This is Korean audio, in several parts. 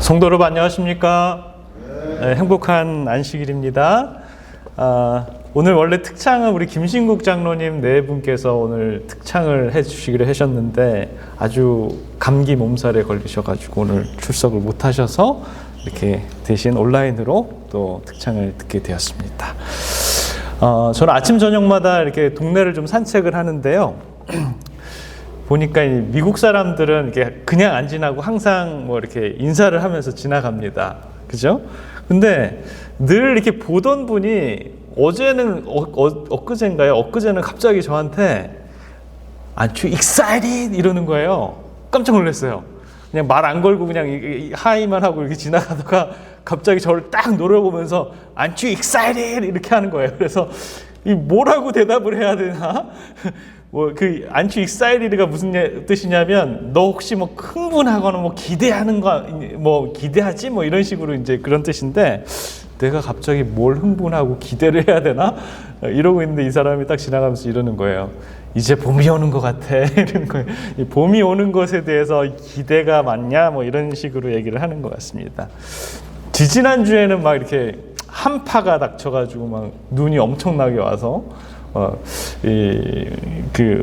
성도 여러분 안녕하십니까? 네, 행복한 안식일입니다. 오늘 원래 특창은 우리 김신국 장로님 네 분께서 오늘 특창을 해주시기로 하셨는데 아주 감기 몸살에 걸리셔가지고 오늘 출석을 못하셔서 이렇게 대신 온라인으로 또 특창을 듣게 되었습니다. 저는 아침 저녁마다 이렇게 동네를 좀 산책을 하는데요. 보니까 미국 사람들은 이렇게 그냥 안 지나고 항상 뭐 이렇게 인사를 하면서 지나갑니다. 그죠? 근데 늘 이렇게 보던 분이 어제는 엊그제인가요? 엊그제는 갑자기 저한테 Aren't you excited? 이러는 거예요. 깜짝 놀랐어요. 그냥 말 안 걸고 그냥 하이만 하고 이렇게 지나가다가 갑자기 저를 딱 노려보면서 Aren't you excited? 이렇게 하는 거예요. 그래서 뭐라고 대답을 해야 되나? 그 Aren't you excited가 무슨 뜻이냐면 너 혹시 뭐 흥분하거나 뭐 기대하는 거 뭐 기대하지 뭐 이런 식으로 이제 그런 뜻인데 내가 갑자기 뭘 흥분하고 기대를 해야 되나 이러고 있는데 이 사람이 딱 지나가면서 이러는 거예요. 이제 봄이 오는 것 같아 이러는 거예요. 봄이 오는 것에 대해서 기대가 많냐 뭐 이런 식으로 얘기를 하는 것 같습니다. 지지난 주에는 막 이렇게 한파가 닥쳐가지고 막 눈이 엄청나게 와서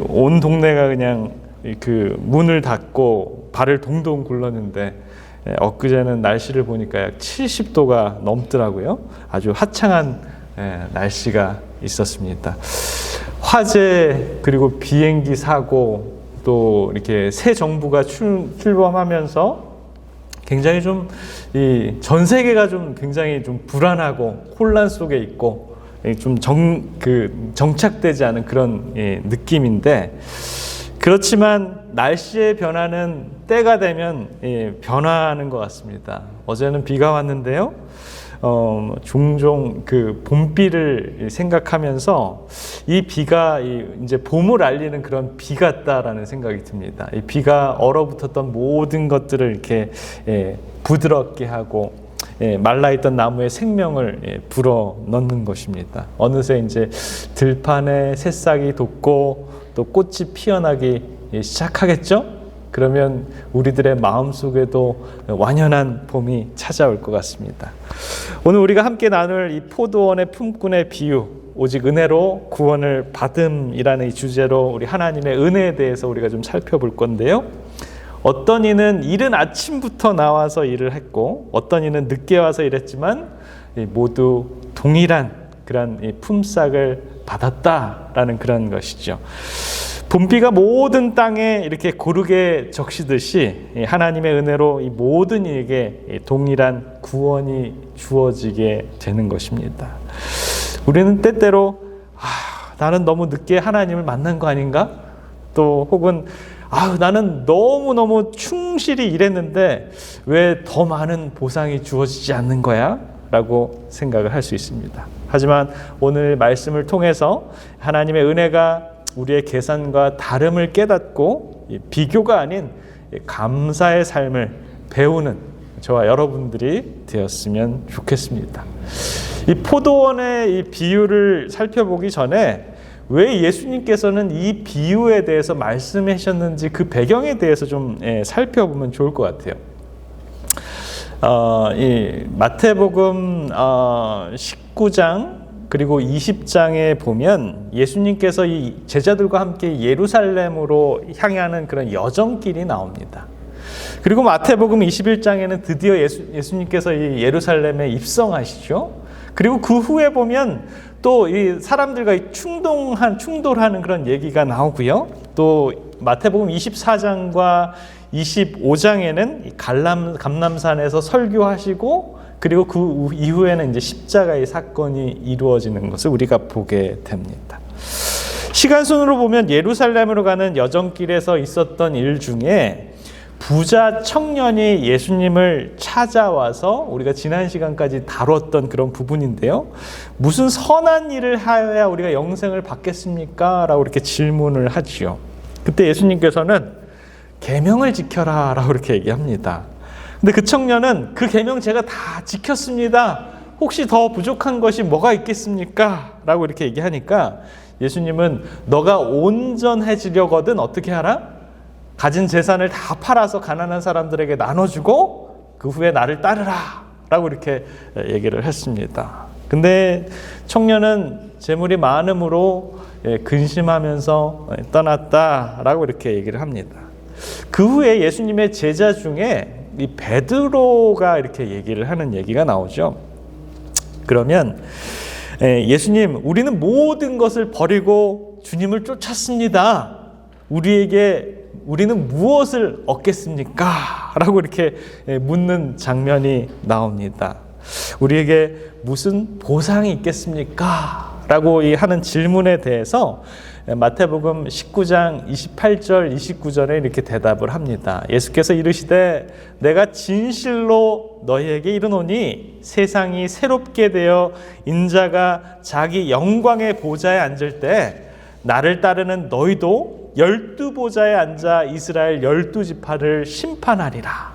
온 동네가 그냥 그 문을 닫고 발을 동동 굴렀는데 엊그제는 날씨를 보니까 약 70도가 넘더라고요. 아주 화창한 날씨가 있었습니다. 화재 그리고 비행기 사고 또 이렇게 새 정부가 출범하면서 굉장히 좀 전 세계가 좀 굉장히 좀 불안하고 혼란 속에 있고 좀 정착되지 않은 그런 느낌인데 그렇지만 날씨의 변화는 때가 되면 변화하는 것 같습니다. 어제는 비가 왔는데요. 종종 그 봄비를 생각하면서 이 비가 이제 봄을 알리는 그런 비 같다라는 생각이 듭니다. 이 비가 얼어붙었던 모든 것들을 이렇게 부드럽게 하고 말라있던 나무에 생명을 불어 넣는 것입니다. 어느새 이제 들판에 새싹이 돋고 또 꽃이 피어나기 시작하겠죠? 그러면 우리들의 마음속에도 완연한 봄이 찾아올 것 같습니다. 오늘 우리가 함께 나눌 이 포도원의 품꾼의 비유, 오직 은혜로 구원을 받음이라는 이 주제로 우리 하나님의 은혜에 대해서 우리가 좀 살펴볼 건데요. 어떤 이는 이른 아침부터 나와서 일을 했고 어떤 이는 늦게 와서 일했지만 모두 동일한 그런 품삯을 받았다라는 그런 것이죠. 봄비가 모든 땅에 이렇게 고르게 적시듯이 하나님의 은혜로 이 모든 이에게 동일한 구원이 주어지게 되는 것입니다. 우리는 때때로 나는 너무 늦게 하나님을 만난 거 아닌가? 또 혹은 나는 너무너무 충실히 일했는데 왜 더 많은 보상이 주어지지 않는 거야? 라고 생각을 할 수 있습니다. 하지만 오늘 말씀을 통해서 하나님의 은혜가 우리의 계산과 다름을 깨닫고 비교가 아닌 감사의 삶을 배우는 저와 여러분들이 되었으면 좋겠습니다. 이 포도원의 이 비유를 살펴보기 전에 왜 예수님께서는 이 비유에 대해서 말씀하셨는지 그 배경에 대해서 좀 살펴보면 좋을 것 같아요. 이 마태복음 19장 그리고 20장에 보면 예수님께서 이 제자들과 함께 예루살렘으로 향하는 그런 여정길이 나옵니다. 그리고 마태복음 21장에는 드디어 예수님께서 이 예루살렘에 입성하시죠. 그리고 그 후에 보면 또 이 사람들과 충돌하는 그런 얘기가 나오고요. 또 마태복음 24장과 25장에는 감람산에서 설교하시고 그리고 그 이후에는 이제 십자가의 사건이 이루어지는 것을 우리가 보게 됩니다. 시간순으로 보면 예루살렘으로 가는 여정길에서 있었던 일 중에 부자 청년이 예수님을 찾아와서 우리가 지난 시간까지 다뤘던 그런 부분인데요. 무슨 선한 일을 하여야 우리가 영생을 받겠습니까? 라고 이렇게 질문을 하지요. 그때 예수님께서는 계명을 지켜라 라고 이렇게 얘기합니다. 근데 그 청년은 그 계명 제가 다 지켰습니다. 혹시 더 부족한 것이 뭐가 있겠습니까? 라고 이렇게 얘기하니까 예수님은 너가 온전해지려거든 어떻게 하라? 가진 재산을 다 팔아서 가난한 사람들에게 나눠주고 그 후에 나를 따르라 라고 이렇게 얘기를 했습니다. 근데 청년은 재물이 많음으로 근심하면서 떠났다라고 이렇게 얘기를 합니다. 그 후에 예수님의 제자 중에 이 베드로가 이렇게 얘기를 하는 얘기가 나오죠. 그러면 예수님, 우리는 모든 것을 버리고 주님을 쫓았습니다. 우리는 무엇을 얻겠습니까? 라고 이렇게 묻는 장면이 나옵니다. 우리에게 무슨 보상이 있겠습니까? 라고 하는 질문에 대해서 마태복음 19장 28절 29절에 이렇게 대답을 합니다. 예수께서 이르시되 내가 진실로 너희에게 이르노니 세상이 새롭게 되어 인자가 자기 영광의 보좌에 앉을 때 나를 따르는 너희도 12보좌에 앉아 이스라엘 12지파를 심판하리라.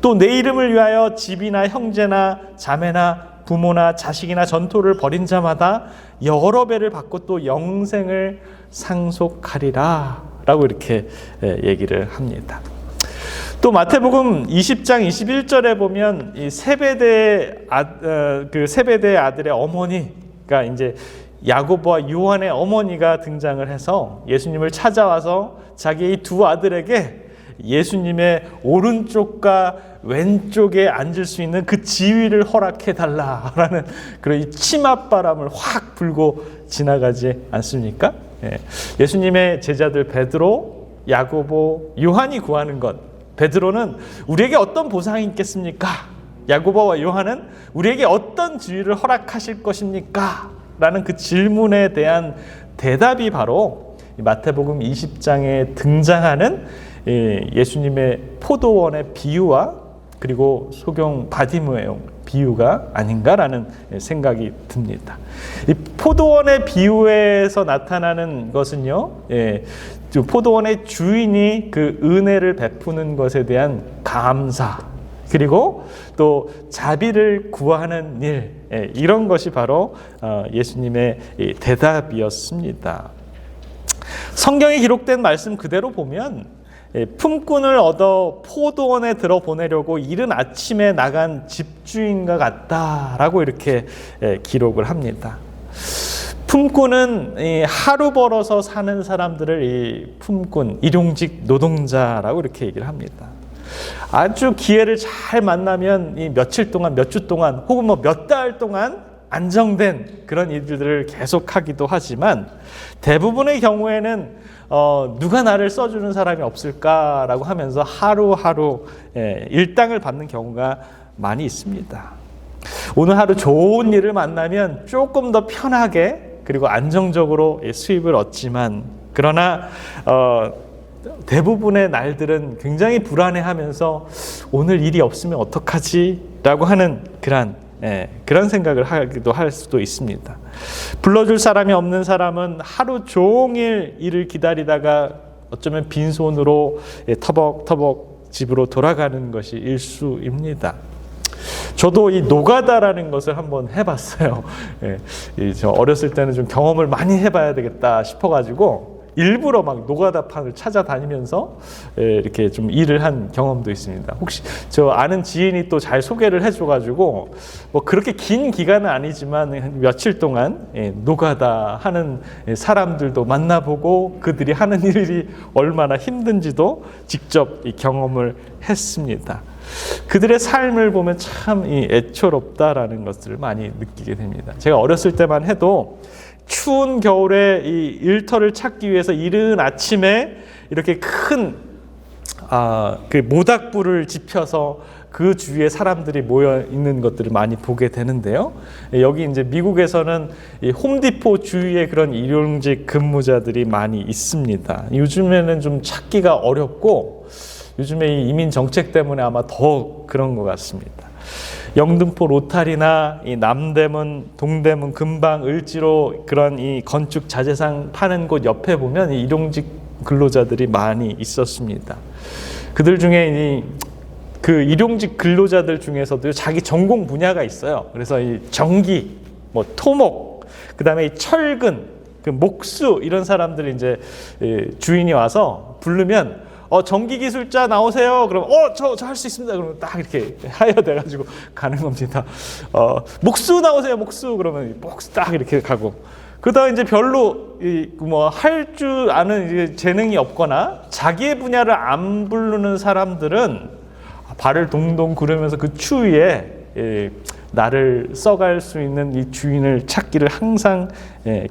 또 내 이름을 위하여 집이나 형제나 자매나 부모나 자식이나 전토를 벌인 자마다 여러 배를 받고 또 영생을 상속하리라 라고 이렇게 얘기를 합니다. 또 마태복음 20장 21절에 보면 이 세베대의 아들의 어머니가 이제 야고보와 요한의 어머니가 등장을 해서 예수님을 찾아와서 자기의 이 두 아들에게 예수님의 오른쪽과 왼쪽에 앉을 수 있는 그 지위를 허락해 달라라는 그런 이 치맛바람을 확 불고 지나가지 않습니까? 예수님의 제자들 베드로, 야고보, 요한이 구하는 것. 베드로는 우리에게 어떤 보상이 있겠습니까? 야고보와 요한은 우리에게 어떤 지위를 허락하실 것입니까? 라는 그 질문에 대한 대답이 바로 마태복음 20장에 등장하는 예수님의 포도원의 비유와 그리고 소경 바디무의 비유가 아닌가라는 생각이 듭니다. 이 포도원의 비유에서 나타나는 것은요, 포도원의 주인이 그 은혜를 베푸는 것에 대한 감사, 그리고 또 자비를 구하는 일, 이런 것이 바로 예수님의 대답이었습니다. 성경에 기록된 말씀 그대로 보면 품꾼을 얻어 포도원에 들어보내려고 이른 아침에 나간 집주인과 같다라고 이렇게 기록을 합니다. 품꾼은 하루 벌어서 사는 사람들을 이 품꾼, 일용직 노동자라고 이렇게 얘기를 합니다. 아주 기회를 잘 만나면 이 며칠 동안, 몇 주 동안, 혹은 뭐 몇 달 동안 안정된 그런 일들을 계속하기도 하지만 대부분의 경우에는 누가 나를 써주는 사람이 없을까라고 하면서 하루하루 일당을 받는 경우가 많이 있습니다. 오늘 하루 좋은 일을 만나면 조금 더 편하게 그리고 안정적으로 수입을 얻지만 그러나 대부분의 날들은 굉장히 불안해하면서 오늘 일이 없으면 어떡하지? 라고 하는 그런 생각을 하기도 할 수도 있습니다. 불러줄 사람이 없는 사람은 하루 종일 일을 기다리다가 어쩌면 빈손으로 터벅터벅 집으로 돌아가는 것이 일수입니다. 저도 이 노가다라는 것을 한번 해봤어요. 저 어렸을 때는 좀 경험을 많이 해봐야 되겠다 싶어가지고 일부러 막 노가다판을 찾아다니면서 이렇게 좀 일을 한 경험도 있습니다. 혹시 저 아는 지인이 또 잘 소개를 해줘가지고 뭐 그렇게 긴 기간은 아니지만 며칠 동안 노가다 하는 사람들도 만나보고 그들이 하는 일이 얼마나 힘든지도 직접 경험을 했습니다. 그들의 삶을 보면 참 애처롭다라는 것들을 많이 느끼게 됩니다. 제가 어렸을 때만 해도 추운 겨울에 이 일터를 찾기 위해서 이른 아침에 이렇게 큰 그 모닥불을 지펴서 그 주위에 사람들이 모여 있는 것들을 많이 보게 되는데요. 여기 이제 미국에서는 이 홈디포 주위에 그런 일용직 근무자들이 많이 있습니다. 요즘에는 좀 찾기가 어렵고 요즘에 이 이민 정책 때문에 아마 더 그런 것 같습니다. 영등포 로타리나 이 남대문, 동대문, 금방, 을지로 그런 이 건축 자재상 파는 곳 옆에 보면 이 일용직 근로자들이 많이 있었습니다. 그들 중에 그 일용직 근로자들 중에서도 자기 전공 분야가 있어요. 그래서 이 전기, 뭐 토목, 그다음에 이 철근, 그 목수 이런 사람들이 이제 주인이 와서 부르면 전기기술자 나오세요. 그러면 저 할 수 있습니다. 그러면 딱 이렇게 하여돼가지고 가는 겁니다. 목수 나오세요. 목수. 그러면 목수 딱 이렇게 가고. 그러다가 이제 별로 할 줄 아는 이제 재능이 없거나 자기의 분야를 안 부르는 사람들은 발을 동동 구르면서 그 추위에 나를 써갈 수 있는 이 주인을 찾기를 항상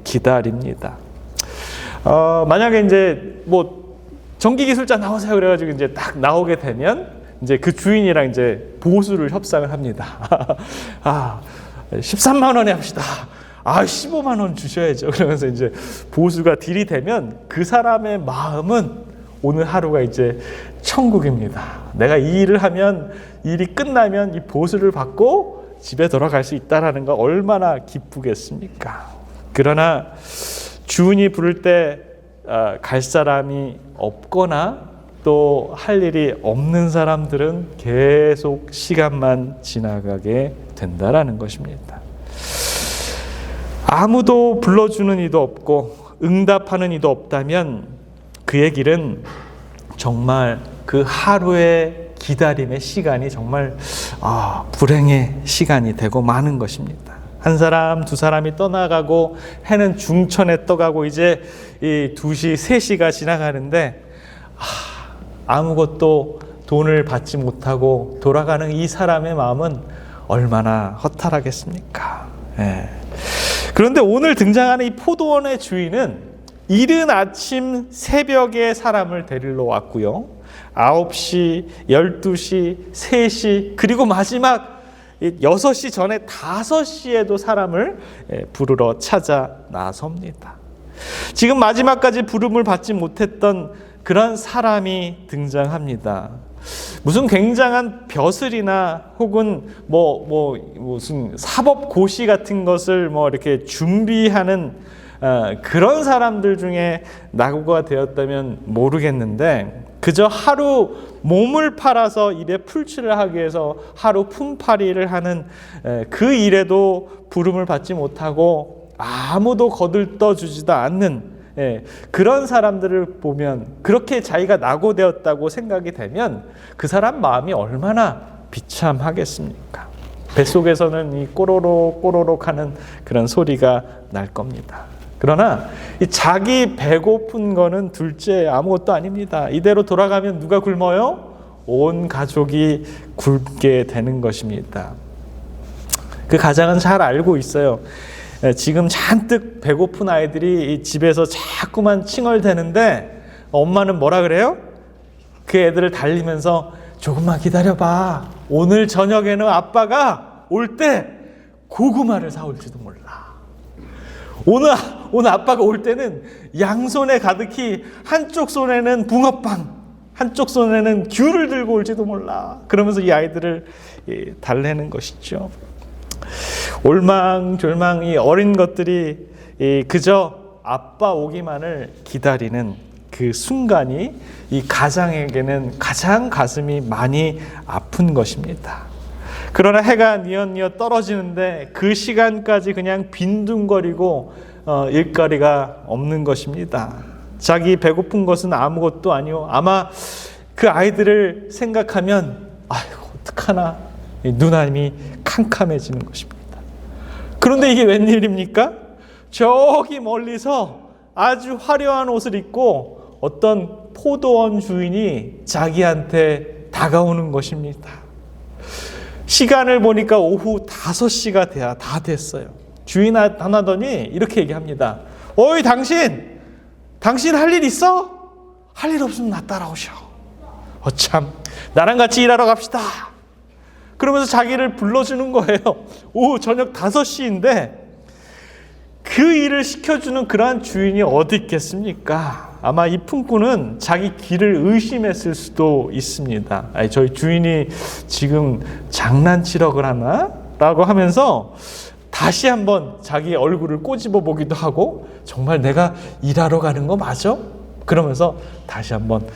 기다립니다. 만약에 이제 전기기술자 나오세요 그래가지고 이제 딱 나오게 되면 이제 그 주인이랑 이제 보수를 협상을 합니다. 13만 원에 합시다. 15만 원 주셔야죠. 그러면서 이제 보수가 딜이 되면 그 사람의 마음은 오늘 하루가 이제 천국입니다. 내가 이 일을 하면 일이 끝나면 이 보수를 받고 집에 돌아갈 수 있다는 거 얼마나 기쁘겠습니까? 그러나 주인이 부를 때 갈 사람이 없거나 또 할 일이 없는 사람들은 계속 시간만 지나가게 된다라는 것입니다. 아무도 불러주는 이도 없고 응답하는 이도 없다면 그의 길은 정말 그 하루의 기다림의 시간이 정말 불행의 시간이 되고 마는 것입니다. 한 사람, 두 사람이 떠나가고 해는 중천에 떠가고 이제 이 2시, 3시가 지나가는데 아무것도 돈을 받지 못하고 돌아가는 이 사람의 마음은 얼마나 허탈하겠습니까? 그런데 오늘 등장하는 이 포도원의 주인은 이른 아침 새벽에 사람을 데리러 왔고요. 9시, 12시, 3시 그리고 마지막 6시 전에 5시에도 사람을 부르러 찾아 나섭니다. 지금 마지막까지 부름을 받지 못했던 그런 사람이 등장합니다. 무슨 굉장한 벼슬이나 혹은 무슨 사법고시 같은 것을 이렇게 준비하는 그런 사람들 중에 낙오가 되었다면 모르겠는데 그저 하루 몸을 팔아서 일에 풀칠을 하기 위해서 하루 품팔이를 하는 그 일에도 부름을 받지 못하고 아무도 거들떠주지도 않는 그런 사람들을 보면 그렇게 자기가 낙오되었다고 생각이 되면 그 사람 마음이 얼마나 비참하겠습니까? 뱃속에서는 이 꼬로록 꼬로록 하는 그런 소리가 날 겁니다. 그러나 이 자기 배고픈 거는 둘째 아무것도 아닙니다. 이대로 돌아가면 누가 굶어요? 온 가족이 굶게 되는 것입니다. 그 가장은 잘 알고 있어요. 지금 잔뜩 배고픈 아이들이 집에서 자꾸만 칭얼대는데 엄마는 뭐라 그래요? 그 애들을 달리면서 조금만 기다려봐. 오늘 저녁에는 아빠가 올 때 고구마를 사올지도 몰라. 오늘 아빠가 올 때는 양손에 가득히 한쪽 손에는 붕어빵, 한쪽 손에는 귤을 들고 올지도 몰라. 그러면서 이 아이들을 달래는 것이죠. 올망졸망 이 어린 것들이 그저 아빠 오기만을 기다리는 그 순간이 이 가장에게는 가장 가슴이 많이 아픈 것입니다. 그러나 해가 뉘엿뉘엿 떨어지는데 그 시간까지 그냥 빈둥거리고 일거리가 없는 것입니다. 자기 배고픈 것은 아무것도 아니요. 아마 그 아이들을 생각하면 아이고 어떡하나 눈안이 캄캄해지는 것입니다. 그런데 이게 웬일입니까? 저기 멀리서 아주 화려한 옷을 입고 어떤 포도원 주인이 자기한테 다가오는 것입니다. 시간을 보니까 오후 5시가 다 됐어요. 주인 하더니 이렇게 얘기합니다. 어이 당신 할 일 있어? 할 일 없으면 나 따라오셔. 참 나랑 같이 일하러 갑시다. 그러면서 자기를 불러주는 거예요. 오후 저녁 5시인데 그 일을 시켜주는 그러한 주인이 어디 있겠습니까? 아마 이 품꾼은 자기 길을 의심했을 수도 있습니다. 저희 주인이 지금 장난치러 그러나? 라고 하면서 다시 한번 자기 얼굴을 꼬집어 보기도 하고 정말 내가 일하러 가는 거 맞아? 그러면서 다시 한번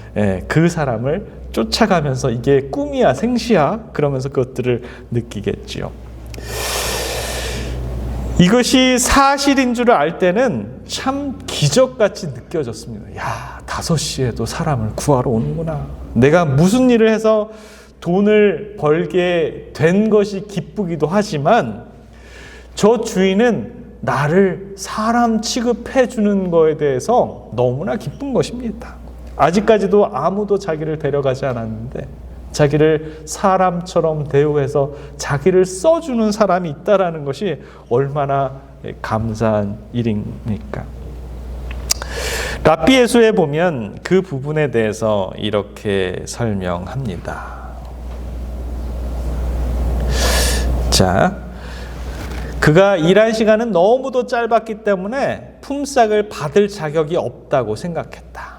그 사람을 쫓아가면서 이게 꿈이야 생시야? 그러면서 그것들을 느끼겠지요. 이것이 사실인 줄 알 때는 참 기적같이 느껴졌습니다. 야, 5시에도 사람을 구하러 오는구나. 내가 무슨 일을 해서 돈을 벌게 된 것이 기쁘기도 하지만 저 주인은 나를 사람 취급해 주는 거에 대해서 너무나 기쁜 것입니다. 아직까지도 아무도 자기를 데려가지 않았는데 자기를 사람처럼 대우해서 자기를 써주는 사람이 있다라는 것이 얼마나 감사한 일입니까? 랍비 예수에 보면 그 부분에 대해서 이렇게 설명합니다. 자, 그가 일한 시간은 너무도 짧았기 때문에 품삯을 받을 자격이 없다고 생각했다.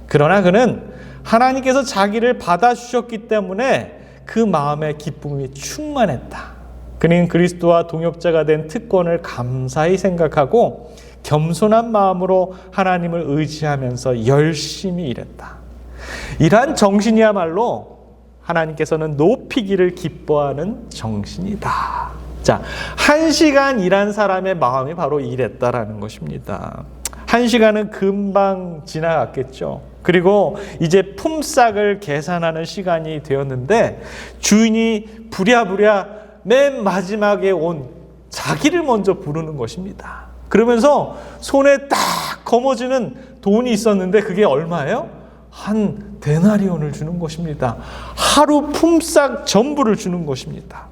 그러나 그는 하나님께서 자기를 받아주셨기 때문에 그 마음의 기쁨이 충만했다. 그는 그리스도와 동역자가 된 특권을 감사히 생각하고 겸손한 마음으로 하나님을 의지하면서 열심히 일했다. 이러한 정신이야말로 하나님께서는 높이기를 기뻐하는 정신이다. 자, 1시간 일한 사람의 마음이 바로 이랬다라는 것입니다. 1시간은 금방 지나갔겠죠. 그리고 이제 품삯을 계산하는 시간이 되었는데 주인이 부랴부랴 맨 마지막에 온 자기를 먼저 부르는 것입니다. 그러면서 손에 딱 거머쥐는 돈이 있었는데 그게 얼마예요? 한 데나리온을 주는 것입니다. 하루 품삯 전부를 주는 것입니다.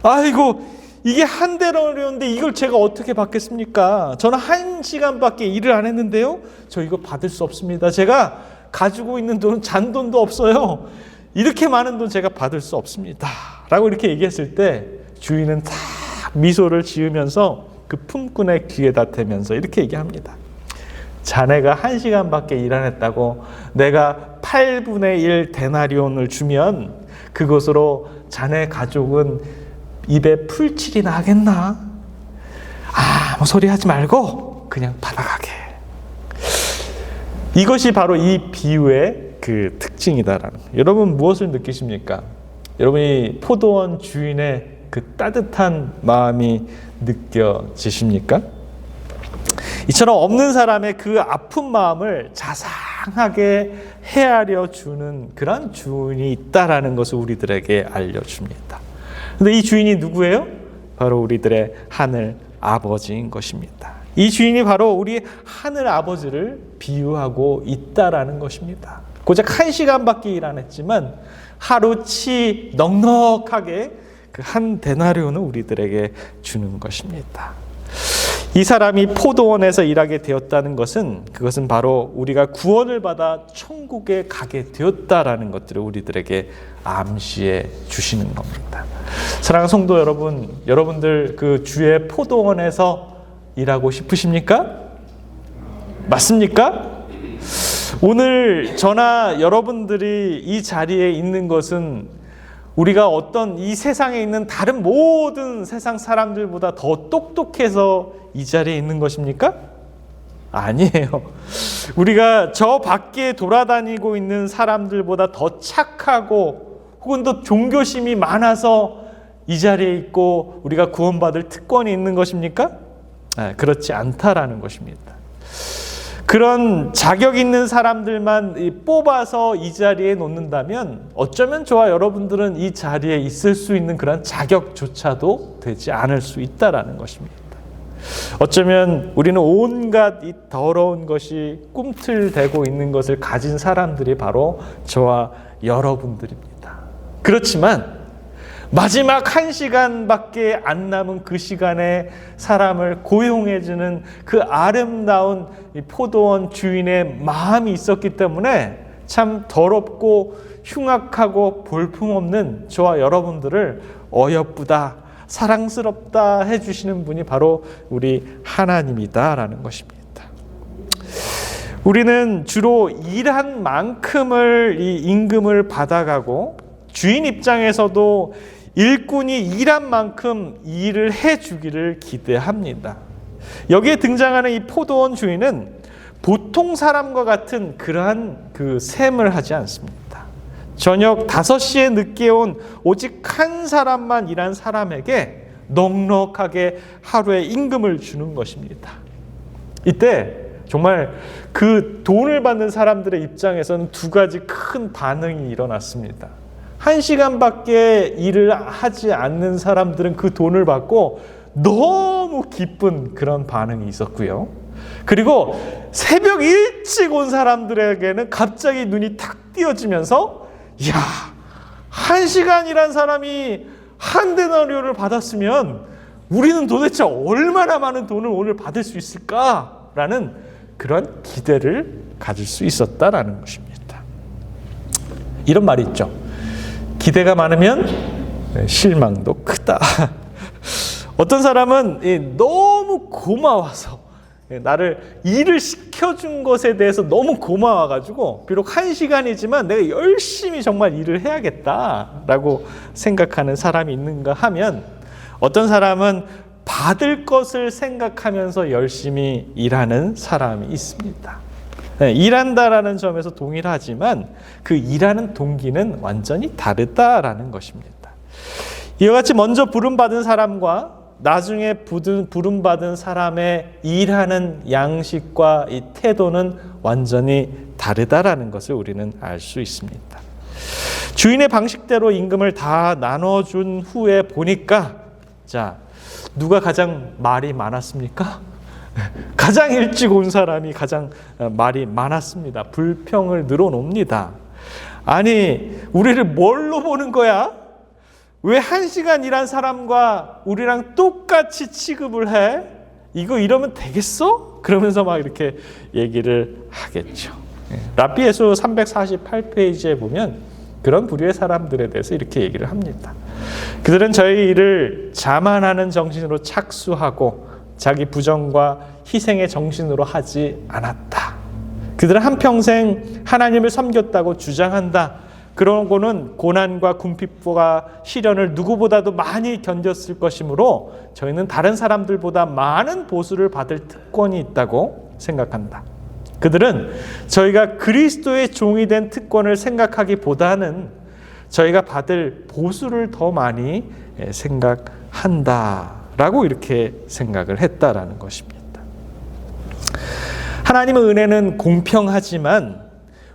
아이고, 이게 한 데나리온인데 이걸 제가 어떻게 받겠습니까? 저는 1시간밖에 일을 안 했는데요. 저 이거 받을 수 없습니다. 제가 가지고 있는 돈은 잔돈도 없어요. 이렇게 많은 돈 제가 받을 수 없습니다. 라고 이렇게 얘기했을 때 주인은 딱 미소를 지으면서 그 품꾼의 귀에다 대면서 이렇게 얘기합니다. 자네가 1시간밖에 일 안 했다고 내가 8분의 1 데나리온을 주면 그것으로 자네 가족은 입에 풀칠이나 하겠나? 아무 소리 하지 말고 그냥 받아가게. 이것이 바로 이 비유의 그 특징이다라는. 여러분 무엇을 느끼십니까? 여러분이 포도원 주인의 그 따뜻한 마음이 느껴지십니까? 이처럼 없는 사람의 그 아픈 마음을 자상하게 헤아려 주는 그런 주인이 있다라는 것을 우리들에게 알려줍니다. 근데 이 주인이 누구예요? 바로 우리들의 하늘 아버지인 것입니다. 이 주인이 바로 우리 하늘 아버지를 비유하고 있다라는 것입니다. 고작 1시간밖에 일 안 했지만 하루치 넉넉하게 그 한 데나리온을 우리들에게 주는 것입니다. 이 사람이 포도원에서 일하게 되었다는 것은 그것은 바로 우리가 구원을 받아 천국에 가게 되었다라는 것들을 우리들에게 암시해 주시는 겁니다. 사랑하는 성도 여러분, 여러분들 그 주의 포도원에서 일하고 싶으십니까? 맞습니까? 오늘 저나 여러분들이 이 자리에 있는 것은 우리가 어떤 이 세상에 있는 다른 모든 세상 사람들보다 더 똑똑해서 이 자리에 있는 것입니까? 아니에요. 우리가 저 밖에 돌아다니고 있는 사람들보다 더 착하고 혹은 더 종교심이 많아서 이 자리에 있고 우리가 구원받을 특권이 있는 것입니까? 그렇지 않다라는 것입니다. 그런 자격 있는 사람들만 뽑아서 이 자리에 놓는다면 어쩌면 저와 여러분들은 이 자리에 있을 수 있는 그런 자격조차도 되지 않을 수 있다라는 것입니다. 어쩌면 우리는 온갖 이 더러운 것이 꿈틀대고 있는 것을 가진 사람들이 바로 저와 여러분들입니다. 그렇지만 마지막 1시간밖에 안 남은 그 시간에 사람을 고용해주는 그 아름다운 포도원 주인의 마음이 있었기 때문에 참 더럽고 흉악하고 볼품없는 저와 여러분들을 어여쁘다, 사랑스럽다 해주시는 분이 바로 우리 하나님이다라는 것입니다. 우리는 주로 일한 만큼을 이 임금을 받아가고 주인 입장에서도 일꾼이 일한 만큼 일을 해주기를 기대합니다. 여기에 등장하는 이 포도원 주인은 보통 사람과 같은 그러한 그 셈을 하지 않습니다. 저녁 5시에 늦게 온 오직 한 사람만 일한 사람에게 넉넉하게 하루의 임금을 주는 것입니다. 이때 정말 그 돈을 받는 사람들의 입장에서는 두 가지 큰 반응이 일어났습니다. 1시간밖에 일을 하지 않는 사람들은 그 돈을 받고 너무 기쁜 그런 반응이 있었고요. 그리고 새벽 일찍 온 사람들에게는 갑자기 눈이 탁 띄어지면서, 이야, 1시간이란 사람이 한 데나리오를 받았으면 우리는 도대체 얼마나 많은 돈을 오늘 받을 수 있을까라는 그런 기대를 가질 수 있었다라는 것입니다. 이런 말이 있죠. 기대가 많으면 실망도 크다. 어떤 사람은 너무 고마워서, 나를 일을 시켜준 것에 대해서 너무 고마워가지고 비록 1시간이지만 내가 열심히 정말 일을 해야겠다라고 생각하는 사람이 있는가 하면, 어떤 사람은 받을 것을 생각하면서 열심히 일하는 사람이 있습니다. 일한다라는 점에서 동일하지만 그 일하는 동기는 완전히 다르다라는 것입니다. 이와 같이 먼저 부름받은 사람과 나중에 부름받은 사람의 일하는 양식과 이 태도는 완전히 다르다라는 것을 우리는 알 수 있습니다. 주인의 방식대로 임금을 다 나눠준 후에 보니까, 자, 누가 가장 말이 많았습니까? 가장 일찍 온 사람이 가장 말이 많았습니다. 불평을 늘어놉니다. 아니, 우리를 뭘로 보는 거야? 왜 1시간 일한 사람과 우리랑 똑같이 취급을 해? 이러면 되겠어? 그러면서 막 이렇게 얘기를 하겠죠. 랍비예수 348페이지에 보면 그런 부류의 사람들에 대해서 이렇게 얘기를 합니다. 그들은 저희 일을 자만하는 정신으로 착수하고 자기 부정과 희생의 정신으로 하지 않았다. 그들은 한평생 하나님을 섬겼다고 주장한다. 그러고는 고난과 궁핍과 시련을 누구보다도 많이 견뎠을 것이므로 저희는 다른 사람들보다 많은 보수를 받을 특권이 있다고 생각한다. 그들은 저희가 그리스도의 종이 된 특권을 생각하기보다는 저희가 받을 보수를 더 많이 생각한다라고 이렇게 생각을 했다라는 것입니다. 하나님의 은혜는 공평하지만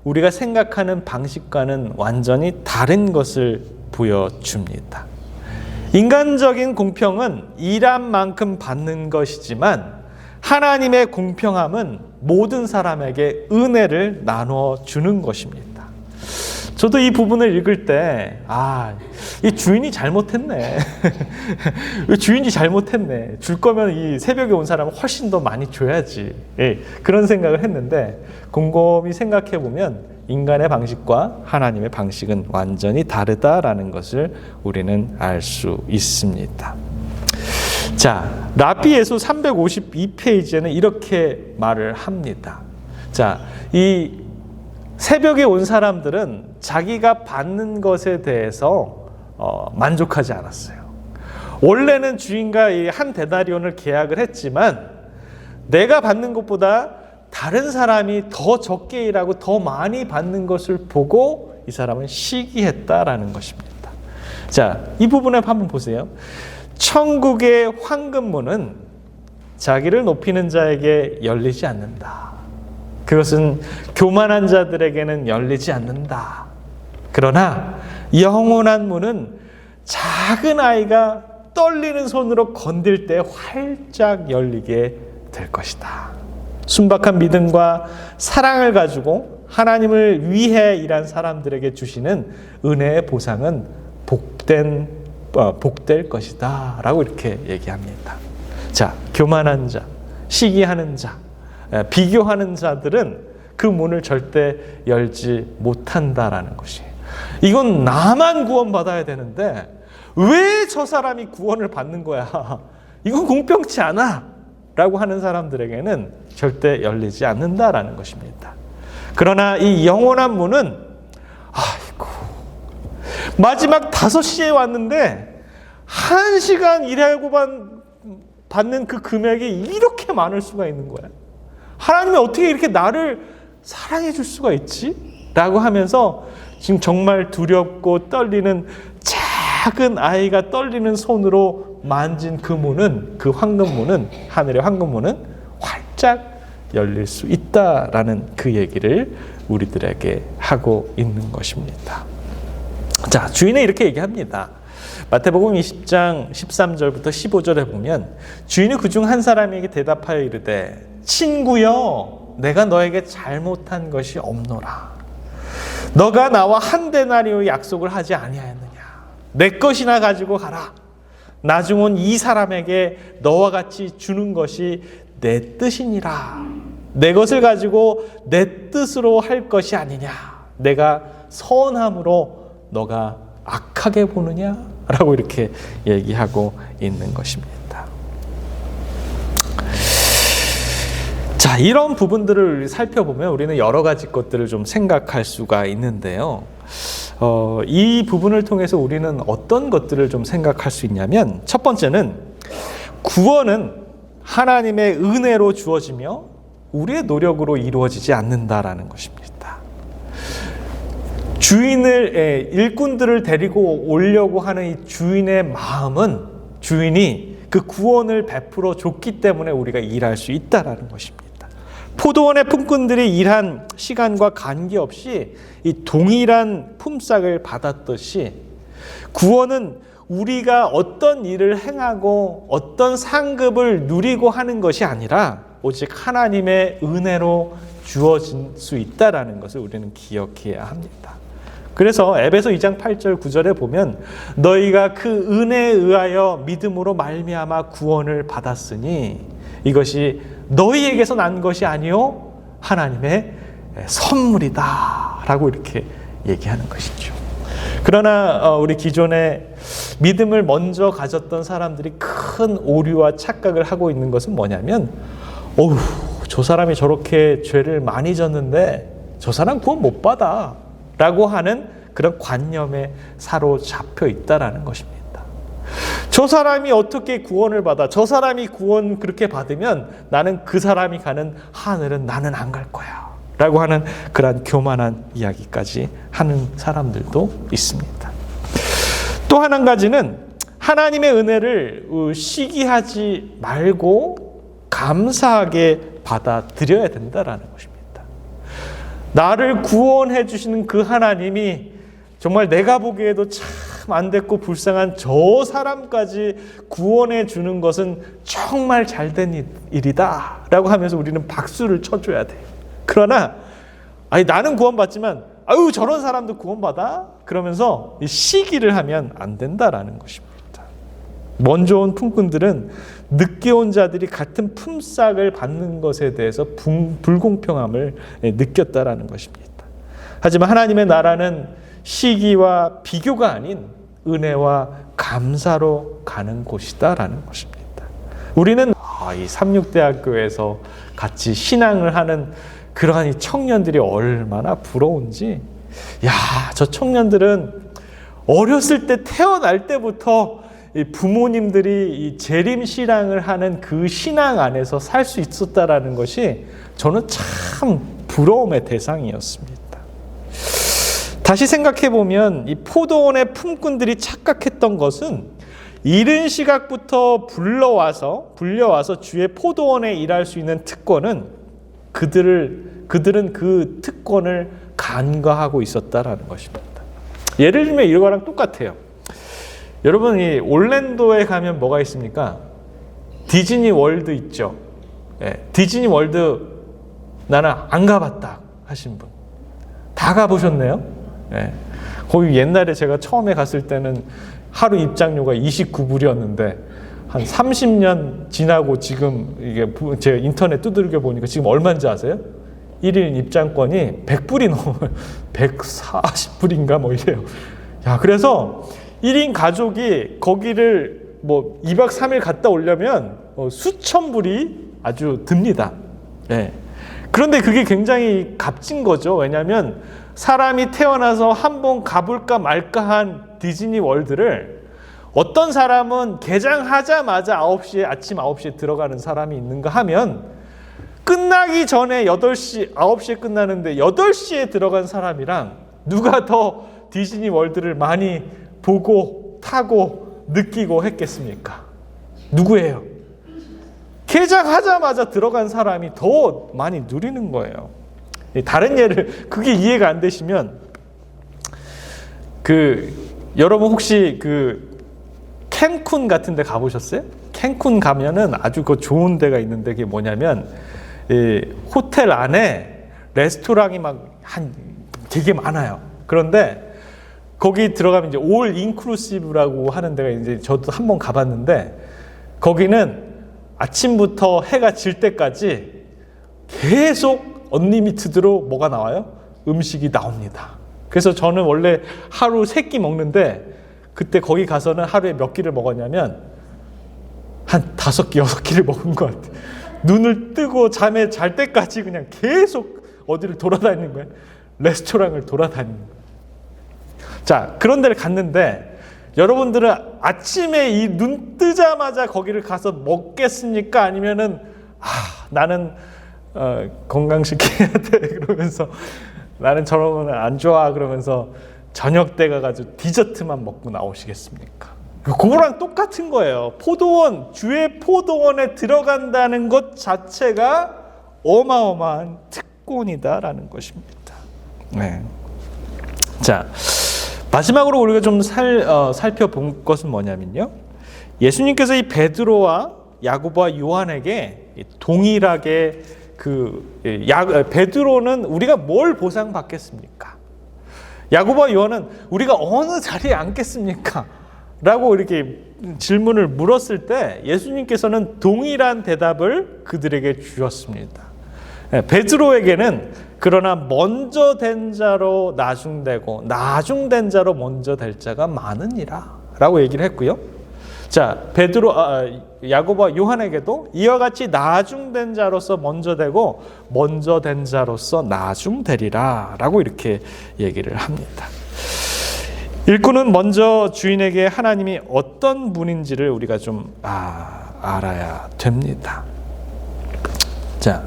우리가 생각하는 방식과는 완전히 다른 것을 보여줍니다. 인간적인 공평은 일한 만큼 받는 것이지만 하나님의 공평함은 모든 사람에게 은혜를 나누어 주는 것입니다. 저도 이 부분을 읽을 때, 이 주인이 잘못했네. 주인이 잘못했네. 줄 거면 이 새벽에 온 사람은 훨씬 더 많이 줘야지. 그런 생각을 했는데, 곰곰이 생각해 보면 인간의 방식과 하나님의 방식은 완전히 다르다라는 것을 우리는 알 수 있습니다. 자, 랍비예수 352페이지에는 이렇게 말을 합니다. 자, 이 새벽에 온 사람들은 자기가 받는 것에 대해서 만족하지 않았어요. 원래는 주인과 이 한 데나리온을 계약을 했지만 내가 받는 것보다 다른 사람이 더 적게 일하고 더 많이 받는 것을 보고 이 사람은 시기했다라는 것입니다. 자, 이 부분에 한번 보세요. 천국의 황금문은 자기를 높이는 자에게 열리지 않는다. 그것은 교만한 자들에게는 열리지 않는다. 그러나 영원한 문은 작은 아이가 떨리는 손으로 건들 때 활짝 열리게 될 것이다. 순박한 믿음과 사랑을 가지고 하나님을 위해 일한 사람들에게 주시는 은혜의 보상은 복될 것이다 라고 이렇게 얘기합니다. 자, 교만한 자, 시기하는 자, 비교하는 자들은 그 문을 절대 열지 못한다라는 것이에요. 이건 나만 구원받아야 되는데 왜 저 사람이 구원을 받는 거야? 이건 공평치 않아 라고 하는 사람들에게는 절대 열리지 않는다라는 것입니다. 그러나 이 영원한 문은 마지막 5시에 왔는데 1시간 일하고 받는 그 금액이 이렇게 많을 수가 있는 거야. 하나님이 어떻게 이렇게 나를 사랑해 줄 수가 있지? 라고 하면서 지금 정말 두렵고 떨리는 작은 아이가 떨리는 손으로 만진 그 문은, 그 황금문은, 하늘의 황금문은 활짝 열릴 수 있다라는 그 얘기를 우리들에게 하고 있는 것입니다. 자, 주인은 이렇게 얘기합니다. 마태복음 20장 13절부터 15절에 보면 주인이 그중 한 사람에게 대답하여 이르되 친구여 내가 너에게 잘못한 것이 없노라. 너가 나와 한 데나리오 약속을 하지 아니하였느냐. 내 것이나 가지고 가라. 나중은 이 사람에게 너와 같이 주는 것이 내 뜻이니라. 내 것을 가지고 내 뜻으로 할 것이 아니냐. 내가 선함으로 너가 악하게 보느냐? 라고 이렇게 얘기하고 있는 것입니다. 자, 이런 부분들을 살펴보면 우리는 여러 가지 것들을 좀 생각할 수가 있는데요. 이 부분을 통해서 우리는 어떤 것들을 좀 생각할 수 있냐면, 첫 번째는 구원은 하나님의 은혜로 주어지며 우리의 노력으로 이루어지지 않는다라는 것입니다. 일꾼들을 데리고 오려고 하는 이 주인의 마음은 주인이 그 구원을 베풀어 줬기 때문에 우리가 일할 수 있다라는 것입니다. 포도원의 품꾼들이 일한 시간과 관계없이 이 동일한 품삯을 받았듯이 구원은 우리가 어떤 일을 행하고 어떤 상급을 누리고 하는 것이 아니라 오직 하나님의 은혜로 주어질 수 있다는 것을 우리는 기억해야 합니다. 그래서 에베소 2장 8절 9절에 보면 너희가 그 은혜에 의하여 믿음으로 말미암아 구원을 받았으니 이것이 너희에게서 난 것이 아니요 하나님의 선물이다 라고 이렇게 얘기하는 것이죠. 그러나 우리 기존에 믿음을 먼저 가졌던 사람들이 큰 오류와 착각을 하고 있는 것은 뭐냐면 저 사람이 저렇게 죄를 많이 졌는데 저 사람 구원 못 받아 라고 하는 그런 관념에 사로잡혀 있다라는 것입니다. 저 사람이 어떻게 구원을 받아? 저 사람이 구원 그렇게 받으면 나는 그 사람이 가는 하늘은 나는 안 갈 거야 라고 하는 그런 교만한 이야기까지 하는 사람들도 있습니다. 또 한 가지는 하나님의 은혜를 시기하지 말고 감사하게 받아들여야 된다라는 것입니다. 나를 구원해 주시는 그 하나님이 정말 내가 보기에도 참 안 됐고 불쌍한 저 사람까지 구원해 주는 것은 정말 잘된 일이다 라고 하면서 우리는 박수를 쳐줘야 돼요. 그러나 나는 구원받지만 저런 사람도 구원받아? 그러면서 시기를 하면 안 된다라는 것입니다. 먼저 온 품꾼들은 늦게 온 자들이 같은 품삯을 받는 것에 대해서 불공평함을 느꼈다라는 것입니다. 하지만 하나님의 나라는 시기와 비교가 아닌 은혜와 감사로 가는 곳이다라는 것입니다. 우리는 이 삼육대학교에서 같이 신앙을 하는 그러한 이 청년들이 얼마나 부러운지, 저 청년들은 어렸을 때 태어날 때부터 이 부모님들이 이 재림 신앙을 하는 그 신앙 안에서 살 수 있었다라는 것이 저는 참 부러움의 대상이었습니다. 다시 생각해보면 이 포도원의 품꾼들이 착각했던 것은 이른 시각부터 불려와서 주의 포도원에 일할 수 있는 특권은 그들은 그 특권을 간과하고 있었다라는 것입니다. 예를 들면 이거랑 똑같아요. 여러분, 이 올랜도에 가면 뭐가 있습니까? 디즈니 월드 있죠. 디즈니 월드 나는 안 가봤다 하신 분 다 가보셨네요? 거기 옛날에 제가 처음에 갔을 때는 하루 입장료가 29불이었는데 한 30년 지나고 지금 이게 제가 인터넷 두들겨 보니까 지금 얼마인지 아세요? 1인 입장권이 100불이 넘어요. 140불인가 뭐 이래요. 그래서 1인 가족이 거기를 2박 3일 갔다 오려면 수천 불이 아주 듭니다. 그런데 그게 굉장히 값진 거죠. 왜냐하면 사람이 태어나서 한번 가볼까 말까 한 디즈니 월드를 어떤 사람은 개장하자마자 아침 9시에 들어가는 사람이 있는가 하면 끝나기 전에 9시에 끝나는데 8시에 들어간 사람이랑 누가 더 디즈니 월드를 많이 보고 타고 느끼고 했겠습니까? 누구예요? 개장하자마자 들어간 사람이 더 많이 누리는 거예요. 다른 예를, 그게 이해가 안 되시면, 여러분 혹시 캔쿤 같은 데 가보셨어요? 캔쿤 가면은 아주 좋은 데가 있는데, 그게 뭐냐면, 호텔 안에 레스토랑이 되게 많아요. 그런데 거기 들어가면 이제 올 인클루시브라고 하는 데가 이제 저도 한번 가봤는데, 거기는 아침부터 해가 질 때까지 계속 언리미티드로 뭐가 나와요? 음식이 나옵니다. 그래서 저는 원래 하루 3끼 먹는데, 그때 거기 가서는 하루에 몇 끼를 먹었냐면 한 5끼, 6끼를 먹은 것 같아요. 눈을 뜨고 잠에 잘 때까지 그냥 계속 어디를 돌아다니는 거예요. 레스토랑을 돌아다니는 거예요. 자, 그런 데를 갔는데, 여러분들은 아침에 이 눈 뜨자마자 거기를 가서 먹겠습니까? 아니면은 나는 건강시켜야 돼 그러면서, 나는 저런 건 안 좋아 그러면서 저녁 때 가가지고 디저트만 먹고 나오시겠습니까? 그거랑 똑같은 거예요. 포도원, 주의 포도원에 들어간다는 것 자체가 어마어마한 특권이다라는 것입니다. 네. 자, 마지막으로 우리가 좀 살펴본 것은 뭐냐면요, 예수님께서 이 베드로와 야고보와 요한에게 동일하게 베드로는 우리가 뭘 보상받겠습니까? 야고보와 요한은 우리가 어느 자리에 앉겠습니까? 라고 이렇게 질문을 물었을 때 예수님께서는 동일한 대답을 그들에게 주셨습니다. 베드로에게는 그러나 먼저 된 자로 나중되고 나중된 자로 먼저 될 자가 많으니라 라고 얘기를 했고요. 자, 야고보와 요한에게도 이와 같이 나중된 자로서 먼저 되고 먼저 된 자로서 나중되리라 라고 이렇게 얘기를 합니다. 일꾼은 먼저 주인에게 하나님이 어떤 분인지를 우리가 좀 알아야 됩니다. 자,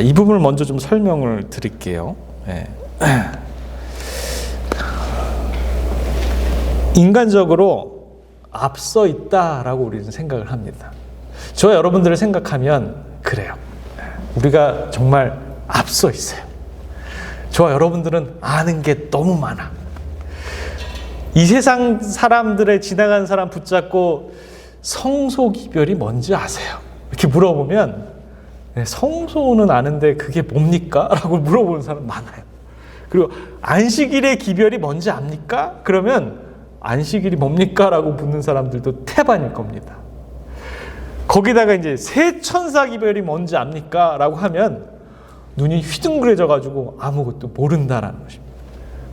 이 부분을 먼저 좀 설명을 드릴게요. 네. 인간적으로 앞서 있다라고 우리는 생각을 합니다. 저와 여러분들을 생각하면 그래요. 우리가 정말 앞서 있어요. 저와 여러분들은 아는 게 너무 많아. 이 세상 사람들의 지나간 사람 붙잡고 성소기별이 뭔지 아세요? 이렇게 물어보면 성소는 아는데 그게 뭡니까? 라고 물어보는 사람 많아요. 그리고 안식일의 기별이 뭔지 압니까? 그러면 안식일이 뭡니까? 라고 묻는 사람들도 태반일 겁니다. 거기다가 이제 세천사 기별이 뭔지 압니까? 라고 하면 눈이 휘둥그레져 가지고 아무것도 모른다라는 것입니다.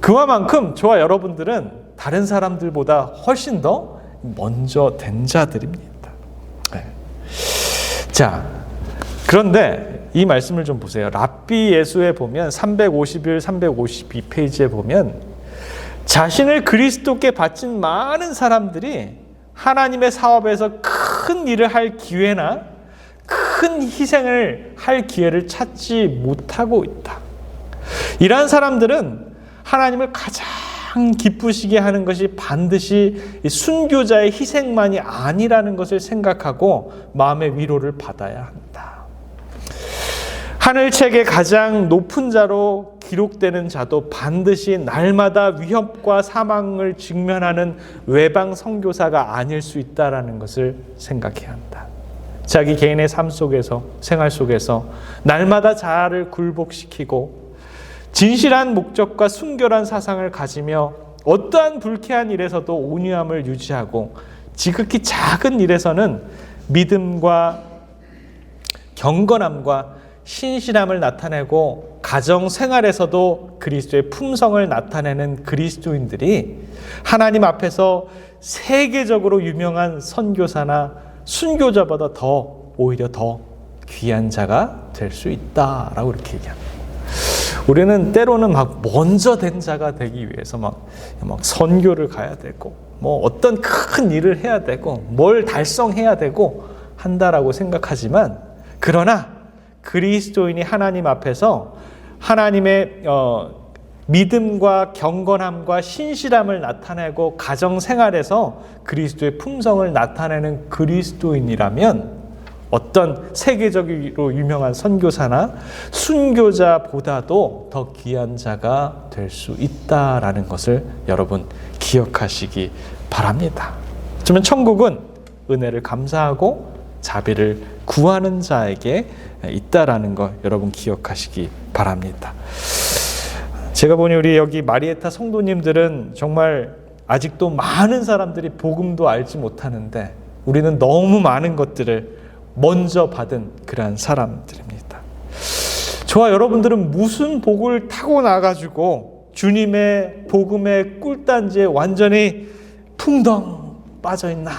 그와만큼 저와 여러분들은 다른 사람들보다 훨씬 더 먼저 된 자들입니다. 네. 자, 그런데 이 말씀을 좀 보세요. 랍비 예수에 보면 351, 352페이지에 보면 자신을 그리스도께 바친 많은 사람들이 하나님의 사업에서 큰 일을 할 기회나 큰 희생을 할 기회를 찾지 못하고 있다. 이러한 사람들은 하나님을 가장 기쁘시게 하는 것이 반드시 순교자의 희생만이 아니라는 것을 생각하고 마음의 위로를 받아야 한다. 하늘책의 가장 높은 자로 기록되는 자도 반드시 날마다 위협과 사망을 직면하는 외방 선교사가 아닐 수 있다는 것을 생각해야 한다. 자기 개인의 삶 속에서, 생활 속에서 날마다 자아를 굴복시키고 진실한 목적과 순결한 사상을 가지며 어떠한 불쾌한 일에서도 온유함을 유지하고 지극히 작은 일에서는 믿음과 경건함과 신실함을 나타내고 가정 생활에서도 그리스도의 품성을 나타내는 그리스도인들이 하나님 앞에서 세계적으로 유명한 선교사나 순교자보다 오히려 더 귀한 자가 될 수 있다라고 이렇게 얘기합니다. 우리는 때로는 먼저 된 자가 되기 위해서 막 선교를 가야 되고 어떤 큰 일을 해야 되고 뭘 달성해야 되고 한다라고 생각하지만, 그러나 그리스도인이 하나님 앞에서 하나님의 믿음과 경건함과 신실함을 나타내고 가정 생활에서 그리스도의 품성을 나타내는 그리스도인이라면 어떤 세계적으로 유명한 선교사나 순교자보다도 더 귀한 자가 될 수 있다라는 것을 여러분 기억하시기 바랍니다. 어쩌면 천국은 은혜를 감사하고 자비를 구하는 자에게 있다라는 것 여러분 기억하시기 바랍니다. 제가 보니 우리 여기 마리에타 성도님들은 정말 아직도 많은 사람들이 복음도 알지 못하는데 우리는 너무 많은 것들을 먼저 받은 그러한 사람들입니다. 저와 여러분들은 무슨 복을 타고나가지고 주님의 복음의 꿀단지에 완전히 풍덩 빠져있나?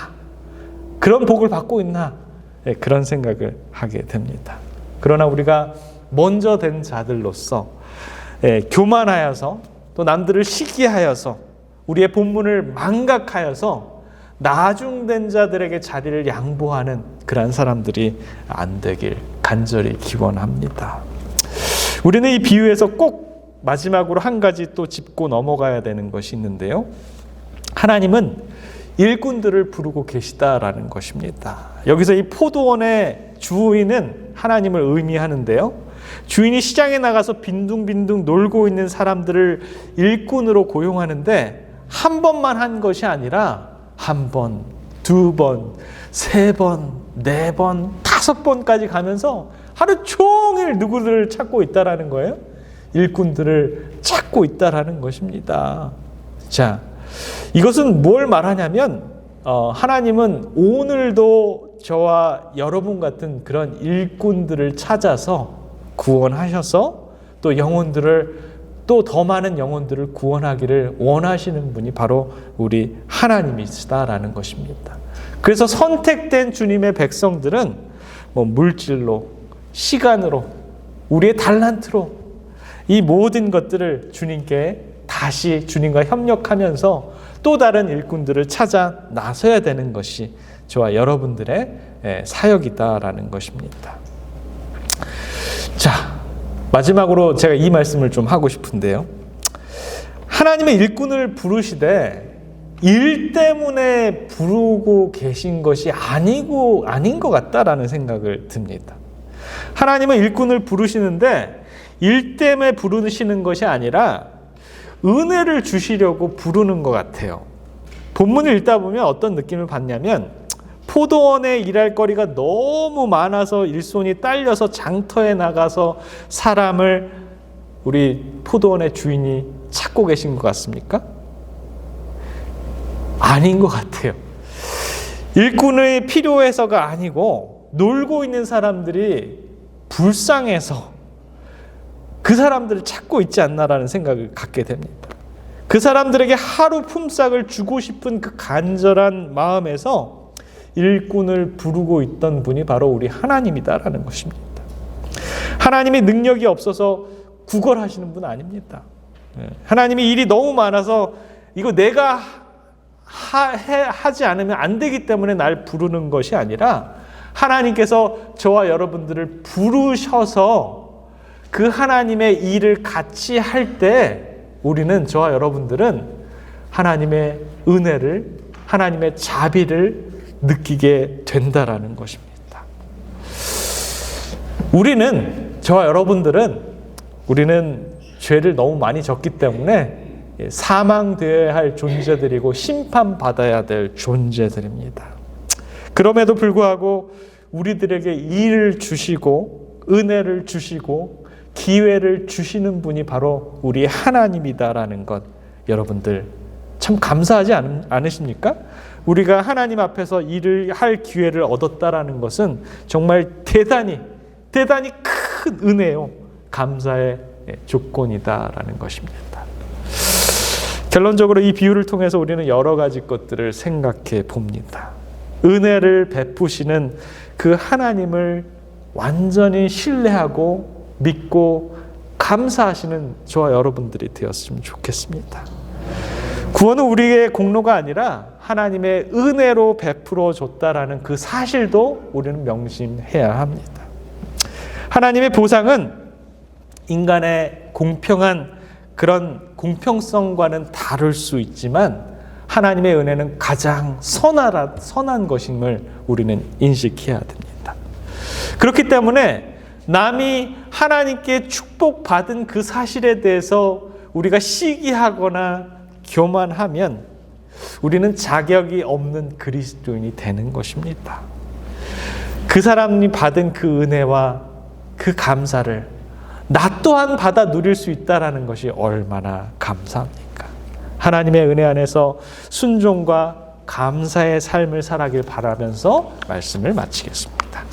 그런 복을 받고 있나? 네, 그런 생각을 하게 됩니다. 그러나 우리가 먼저 된 자들로서 교만하여서 또 남들을 시기하여서 우리의 본분을 망각하여서 나중된 자들에게 자리를 양보하는 그런 사람들이 안 되길 간절히 기원합니다. 우리는 이 비유에서 꼭 마지막으로 한 가지 또 짚고 넘어가야 되는 것이 있는데요. 하나님은 일꾼들을 부르고 계시다라는 것입니다. 여기서 이 포도원의 주인은 하나님을 의미하는데요. 주인이 시장에 나가서 빈둥빈둥 놀고 있는 사람들을 일꾼으로 고용하는데 한 번만 한 것이 아니라 한 번, 두 번, 세 번, 네 번, 다섯 번까지 가면서 하루 종일 누구를 찾고 있다라는 거예요. 일꾼들을 찾고 있다라는 것입니다. 자, 이것은 뭘 말하냐면 하나님은 오늘도 저와 여러분 같은 그런 일꾼들을 찾아서 구원하셔서 또 영혼들을 또 더 많은 영혼들을 구원하기를 원하시는 분이 바로 우리 하나님이시다라는 것입니다. 그래서 선택된 주님의 백성들은 물질로, 시간으로, 우리의 달란트로 이 모든 것들을 주님께 다시 주님과 협력하면서 또 다른 일꾼들을 찾아 나서야 되는 것이 저와 여러분들의 사역이다라는 것입니다. 자, 마지막으로 제가 이 말씀을 좀 하고 싶은데요. 하나님의 일꾼을 부르시되 일 때문에 부르고 계신 것이 아닌 것 같다라는 생각을 듭니다. 하나님은 일꾼을 부르시는데 일 때문에 부르시는 것이 아니라 은혜를 주시려고 부르는 것 같아요. 본문을 읽다 보면 어떤 느낌을 받냐면 포도원에 일할 거리가 너무 많아서 일손이 딸려서 장터에 나가서 사람을 우리 포도원의 주인이 찾고 계신 것 같습니까? 아닌 것 같아요. 일꾼이 필요해서가 아니고 놀고 있는 사람들이 불쌍해서 그 사람들을 찾고 있지 않나라는 생각을 갖게 됩니다. 그 사람들에게 하루 품삯을 주고 싶은 그 간절한 마음에서 일꾼을 부르고 있던 분이 바로 우리 하나님이다라는 것입니다. 하나님이 능력이 없어서 구걸하시는 분 아닙니다. 하나님이 일이 너무 많아서 이거 내가 하지 않으면 안 되기 때문에 날 부르는 것이 아니라 하나님께서 저와 여러분들을 부르셔서 그 하나님의 일을 같이 할 때 우리는 저와 여러분들은 하나님의 은혜를, 하나님의 자비를 느끼게 된다라는 것입니다. 저와 여러분들은 우리는 죄를 너무 많이 졌기 때문에 사망되어야 할 존재들이고 심판받아야 될 존재들입니다. 그럼에도 불구하고 우리들에게 일을 주시고 은혜를 주시고 기회를 주시는 분이 바로 우리 하나님이다라는 것 여러분들 참 감사하지 않으십니까? 우리가 하나님 앞에서 일을 할 기회를 얻었다라는 것은 정말 대단히 큰 은혜요. 감사의 조건이다라는 것입니다. 결론적으로 이 비유를 통해서 우리는 여러 가지 것들을 생각해 봅니다. 은혜를 베푸시는 그 하나님을 완전히 신뢰하고 믿고 감사하시는 저와 여러분들이 되었으면 좋겠습니다. 구원은 우리의 공로가 아니라 하나님의 은혜로 베풀어 줬다라는 그 사실도 우리는 명심해야 합니다. 하나님의 보상은 인간의 공평한 그런 공평성과는 다를 수 있지만 하나님의 은혜는 가장 선한 것임을 우리는 인식해야 됩니다. 그렇기 때문에 남이 하나님께 축복받은 그 사실에 대해서 우리가 시기하거나 교만하면 우리는 자격이 없는 그리스도인이 되는 것입니다. 그 사람이 받은 그 은혜와 그 감사를 나 또한 받아 누릴 수 있다는 것이 얼마나 감사합니까? 하나님의 은혜 안에서 순종과 감사의 삶을 살아길 바라면서 말씀을 마치겠습니다.